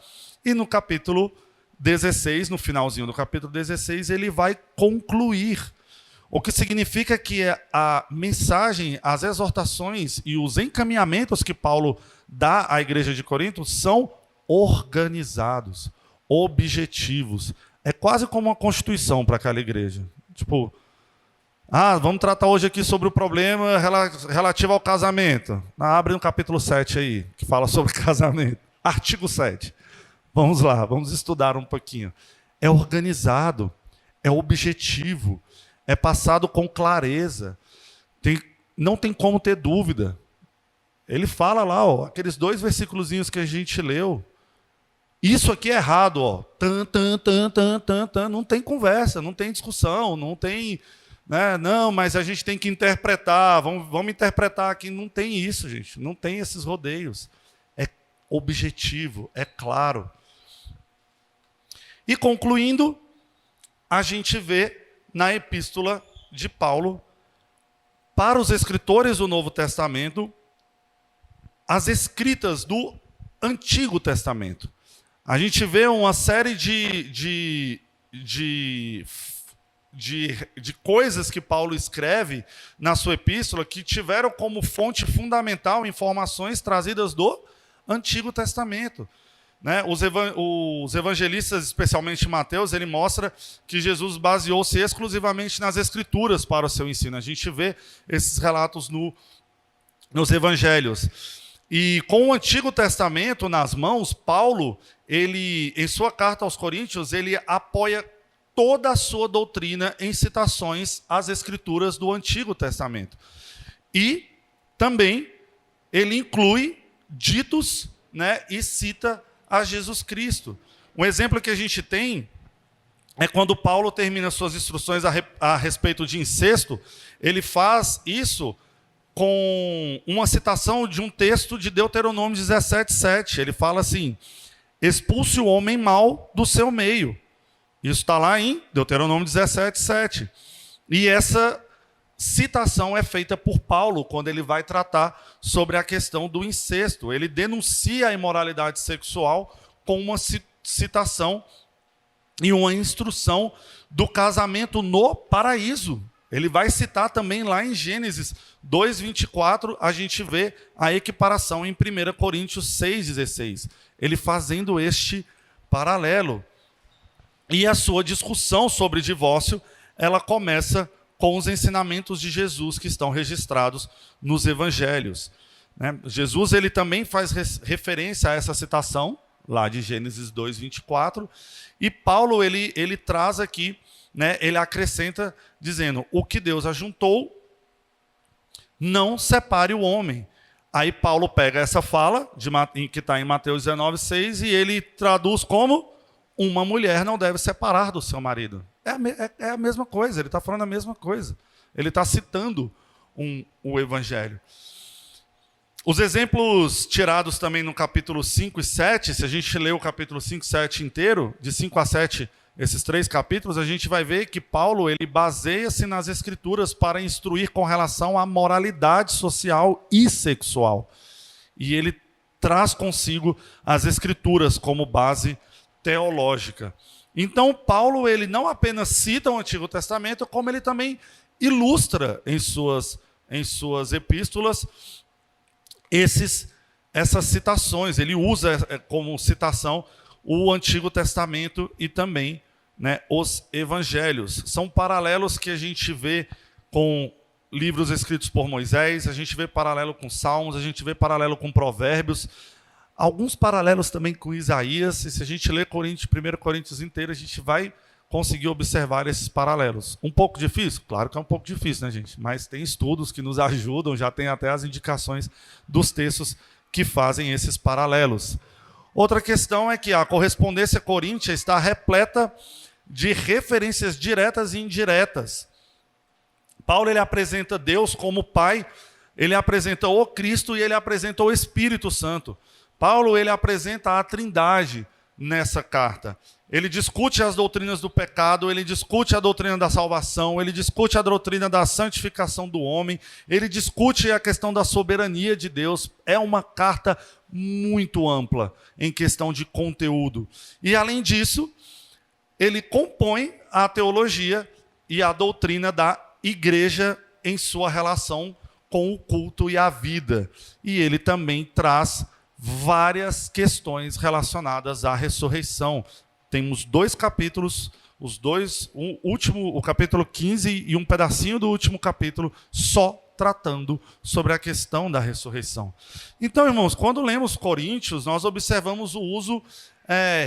Speaker 1: E no capítulo 16, no finalzinho do capítulo 16, ele vai concluir. O que significa que a mensagem, as exortações e os encaminhamentos que Paulo dá à igreja de Corinto são organizados, objetivos. É quase como uma constituição para aquela igreja. Tipo, vamos tratar hoje aqui sobre o problema relativo ao casamento. Abre no capítulo 7 aí, que fala sobre casamento. Artigo 7. Vamos lá, vamos estudar um pouquinho. É organizado, é objetivo, é passado com clareza. Não tem como ter dúvida. Ele fala lá, aqueles 2 versículozinhos que a gente leu. Isso aqui é errado, não tem conversa, não tem discussão, não tem, né? Não, mas a gente tem que interpretar, vamos interpretar aqui. Não tem isso, gente, não tem esses rodeios. É objetivo, é claro. E concluindo, a gente vê na epístola de Paulo, para os escritores do Novo Testamento, as escritas do Antigo Testamento. A gente vê uma série de coisas que Paulo escreve na sua epístola que tiveram como fonte fundamental informações trazidas do Antigo Testamento. Né? Os evangelistas, especialmente Mateus, ele mostra que Jesus baseou-se exclusivamente nas Escrituras para o seu ensino. A gente vê esses relatos nos evangelhos. E com o Antigo Testamento nas mãos, Paulo, ele, em sua carta aos Coríntios, ele apoia toda a sua doutrina em citações às Escrituras do Antigo Testamento. E também ele inclui ditos, né, e cita a Jesus Cristo. Um exemplo que a gente tem é quando Paulo termina suas instruções a respeito de incesto, ele faz isso com uma citação de um texto de Deuteronômio 17:7. Ele fala assim: expulse o homem mau do seu meio. Isso está lá em Deuteronômio 17:7. E essa citação é feita por Paulo quando ele vai tratar sobre a questão do incesto. Ele denuncia a imoralidade sexual com uma citação e uma instrução do casamento no paraíso. Ele vai citar também lá em Gênesis 2:24, a gente vê a equiparação em 1 Coríntios 6:16. Ele fazendo este paralelo. E a sua discussão sobre divórcio, ela começa com os ensinamentos de Jesus que estão registrados nos evangelhos. Né? Jesus ele também faz referência a essa citação, lá de Gênesis 2:24, e Paulo ele traz aqui, né, ele acrescenta dizendo: o que Deus ajuntou, não separe o homem. Aí Paulo pega essa fala, que está em Mateus 19:6, e ele traduz como: uma mulher não deve separar do seu marido. É a mesma coisa, ele está falando a mesma coisa. Ele está citando o Evangelho. Os exemplos tirados também no capítulo 5 e 7, se a gente ler o capítulo 5 e 7 inteiro, de 5 a 7, esses 3 capítulos, a gente vai ver que Paulo ele baseia-se nas Escrituras para instruir com relação à moralidade social e sexual. E ele traz consigo as Escrituras como base teológica. Então, Paulo, ele não apenas cita o Antigo Testamento, como ele também ilustra em suas epístolas essas citações. Ele usa como citação o Antigo Testamento e também, né, os Evangelhos. São paralelos que a gente vê com livros escritos por Moisés, a gente vê paralelo com Salmos, a gente vê paralelo com Provérbios, alguns paralelos também com Isaías, e se a gente ler 1 Coríntios inteiro, a gente vai conseguir observar esses paralelos. Um pouco difícil? Claro que é um pouco difícil, né, gente? Mas tem estudos que nos ajudam, já tem até as indicações dos textos que fazem esses paralelos. Outra questão é que a correspondência coríntia está repleta de referências diretas e indiretas. Paulo, ele apresenta Deus como Pai, ele apresenta o Cristo e ele apresenta o Espírito Santo. Paulo, ele apresenta a Trindade nessa carta. Ele discute as doutrinas do pecado, ele discute a doutrina da salvação, ele discute a doutrina da santificação do homem, ele discute a questão da soberania de Deus. É uma carta muito ampla em questão de conteúdo. E, além disso, ele compõe a teologia e a doutrina da igreja em sua relação com o culto e a vida. E ele também traz várias questões relacionadas à ressurreição. Temos 2 capítulos, o capítulo 15 e um pedacinho do último capítulo, só tratando sobre a questão da ressurreição. Então, irmãos, quando lemos Coríntios, nós observamos o uso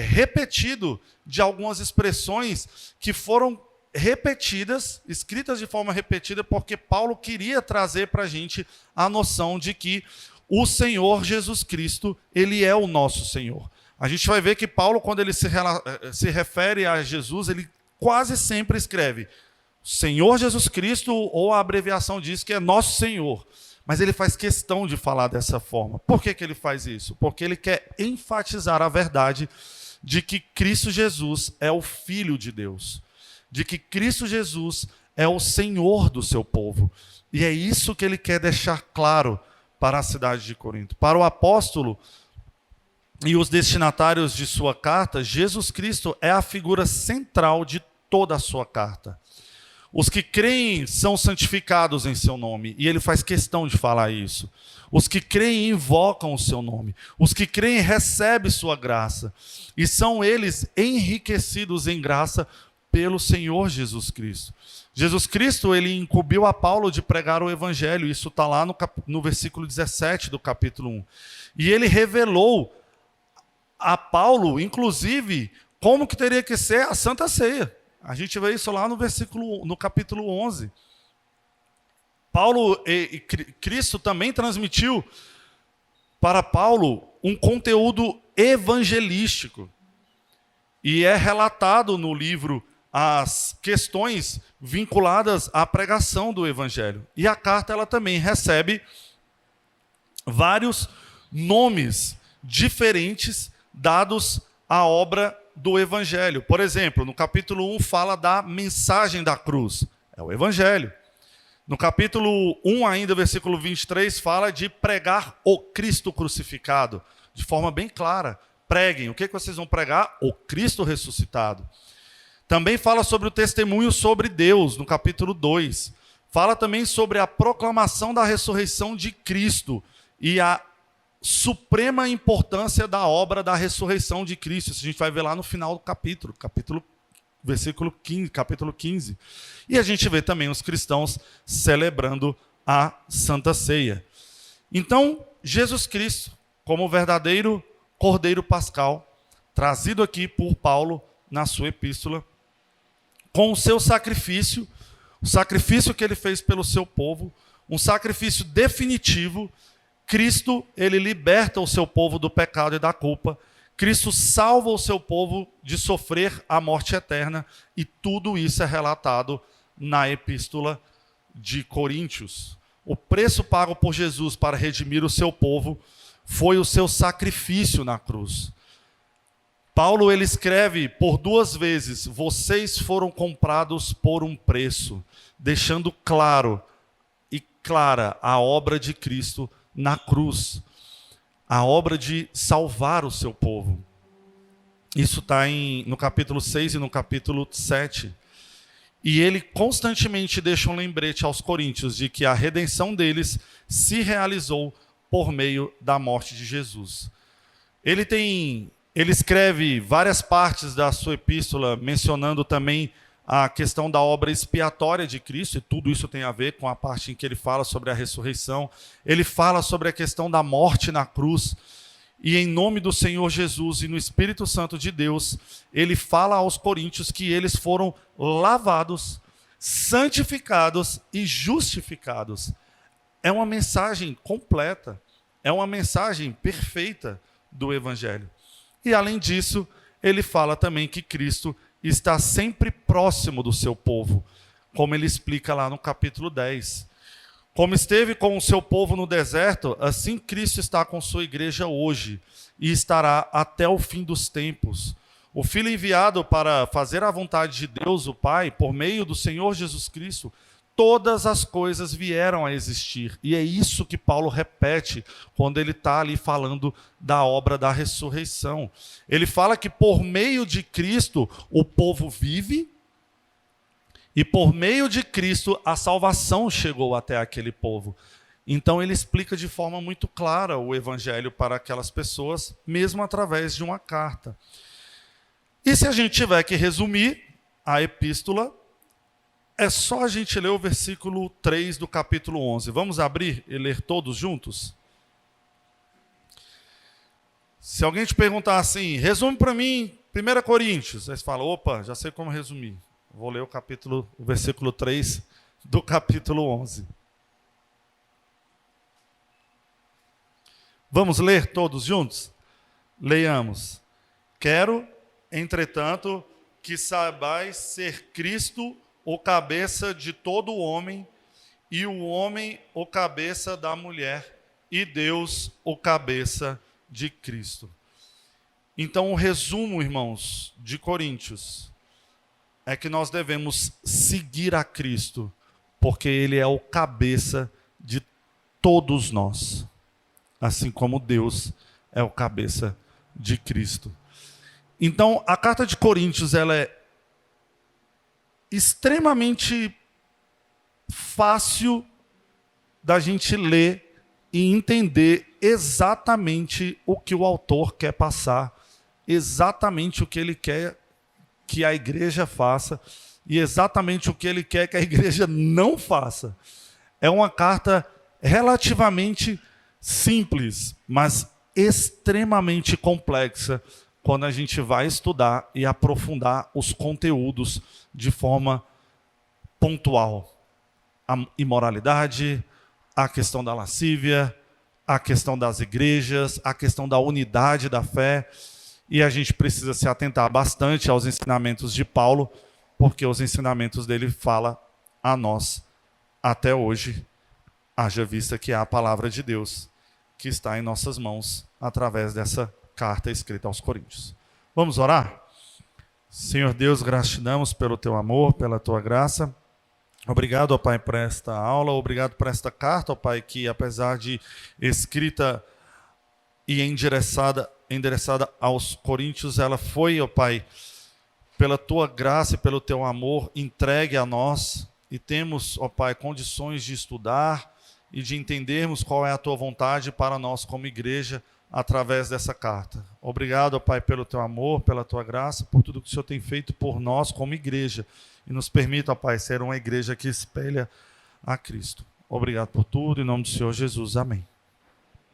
Speaker 1: repetido de algumas expressões que foram repetidas, escritas de forma repetida, porque Paulo queria trazer para a gente a noção de que o Senhor Jesus Cristo, ele é o nosso Senhor. A gente vai ver que Paulo, quando ele se refere a Jesus, ele quase sempre escreve Senhor Jesus Cristo, ou a abreviação diz que é nosso Senhor. Mas ele faz questão de falar dessa forma. Por que ele faz isso? Porque ele quer enfatizar a verdade de que Cristo Jesus é o Filho de Deus. De que Cristo Jesus é o Senhor do seu povo. E é isso que ele quer deixar claro para a cidade de Corinto. Para o apóstolo e os destinatários de sua carta, Jesus Cristo é a figura central de toda a sua carta. Os que creem são santificados em seu nome, e ele faz questão de falar isso. Os que creem invocam o seu nome. Os que creem recebem sua graça. E são eles enriquecidos em graça pelo Senhor Jesus Cristo. Jesus Cristo, ele incumbiu a Paulo de pregar o evangelho. Isso está lá no versículo 17 do capítulo 1. E ele revelou a Paulo, inclusive, como que teria que ser a Santa Ceia. A gente vê isso lá no capítulo 11. Cristo também transmitiu para Paulo um conteúdo evangelístico. E é relatado no livro as questões vinculadas à pregação do evangelho. E a carta, ela também recebe vários nomes diferentes dados à obra do evangelho. Por exemplo, no capítulo 1 fala da mensagem da cruz. É o evangelho. No capítulo 1 ainda, versículo 23, fala de pregar o Cristo crucificado. De forma bem clara. Preguem. O que vocês vão pregar? O Cristo ressuscitado. Também fala sobre o testemunho sobre Deus, no capítulo 2. Fala também sobre a proclamação da ressurreição de Cristo e a suprema importância da obra da ressurreição de Cristo. Isso a gente vai ver lá no final do capítulo, capítulo 15. E a gente vê também os cristãos celebrando a Santa Ceia. Então, Jesus Cristo, como o verdadeiro Cordeiro Pascal, trazido aqui por Paulo na sua epístola, com o seu sacrifício, o sacrifício que ele fez pelo seu povo, um sacrifício definitivo. Cristo, ele liberta o seu povo do pecado e da culpa. Cristo salva o seu povo de sofrer a morte eterna. E tudo isso é relatado na epístola de Coríntios. O preço pago por Jesus para redimir o seu povo foi o seu sacrifício na cruz. Paulo, ele escreve por 2 vezes: vocês foram comprados por um preço, deixando claro e clara a obra de Cristo na cruz, a obra de salvar o seu povo. Isso está no capítulo 6 e no capítulo 7. E ele constantemente deixa um lembrete aos coríntios de que a redenção deles se realizou por meio da morte de Jesus. Ele escreve várias partes da sua epístola mencionando também a questão da obra expiatória de Cristo, e tudo isso tem a ver com a parte em que ele fala sobre a ressurreição. Ele fala sobre a questão da morte na cruz. E em nome do Senhor Jesus e no Espírito Santo de Deus, ele fala aos coríntios que eles foram lavados, santificados e justificados. É uma mensagem completa, é uma mensagem perfeita do Evangelho. E além disso, ele fala também que Cristo está sempre próximo do seu povo, como ele explica lá no capítulo 10. Como esteve com o seu povo no deserto, assim Cristo está com sua igreja hoje e estará até o fim dos tempos. O Filho enviado para fazer a vontade de Deus, o Pai, por meio do Senhor Jesus Cristo, todas as coisas vieram a existir. E é isso que Paulo repete quando ele está ali falando da obra da ressurreição. Ele fala que por meio de Cristo o povo vive, e por meio de Cristo a salvação chegou até aquele povo. Então ele explica de forma muito clara o evangelho para aquelas pessoas, mesmo através de uma carta. E se a gente tiver que resumir a epístola, é só a gente ler o versículo 3 do capítulo 11. Vamos abrir e ler todos juntos? Se alguém te perguntar assim, resume para mim 1 Coríntios, aí você fala, opa, já sei como resumir. Vou ler o versículo 3 do capítulo 11. Vamos ler todos juntos? Leiamos. Quero, entretanto, que saibais ser Cristo o cabeça de todo homem, e o homem o cabeça da mulher, e Deus o cabeça de Cristo. Então, o resumo, irmãos, de Coríntios, é que nós devemos seguir a Cristo, porque Ele é o cabeça de todos nós, assim como Deus é o cabeça de Cristo. Então, a carta de Coríntios, ela é extremamente fácil da gente ler e entender exatamente o que o autor quer passar, exatamente o que ele quer que a igreja faça e exatamente o que ele quer que a igreja não faça. É uma carta relativamente simples, mas extremamente complexa quando a gente vai estudar e aprofundar os conteúdos de forma pontual. A imoralidade, a questão da lascívia, a questão das igrejas, a questão da unidade da fé. E a gente precisa se atentar bastante aos ensinamentos de Paulo, porque os ensinamentos dele falam a nós até hoje, haja vista que é a palavra de Deus que está em nossas mãos através dessa carta escrita aos Coríntios. Vamos orar? Senhor Deus, graças te damos pelo teu amor, pela tua graça. Obrigado, ó Pai, por esta aula, obrigado por esta carta, ó Pai, que apesar de escrita e endereçada aos coríntios, ela foi, ó Pai, pela tua graça e pelo teu amor, entregue a nós, e temos, ó Pai, condições de estudar e de entendermos qual é a tua vontade para nós como igreja através dessa carta. Obrigado, ó Pai, pelo teu amor, pela tua graça, por tudo que o Senhor tem feito por nós como igreja, e nos permita, ó Pai, ser uma igreja que espelha a Cristo. Obrigado por tudo, em nome do Senhor Jesus. Amém.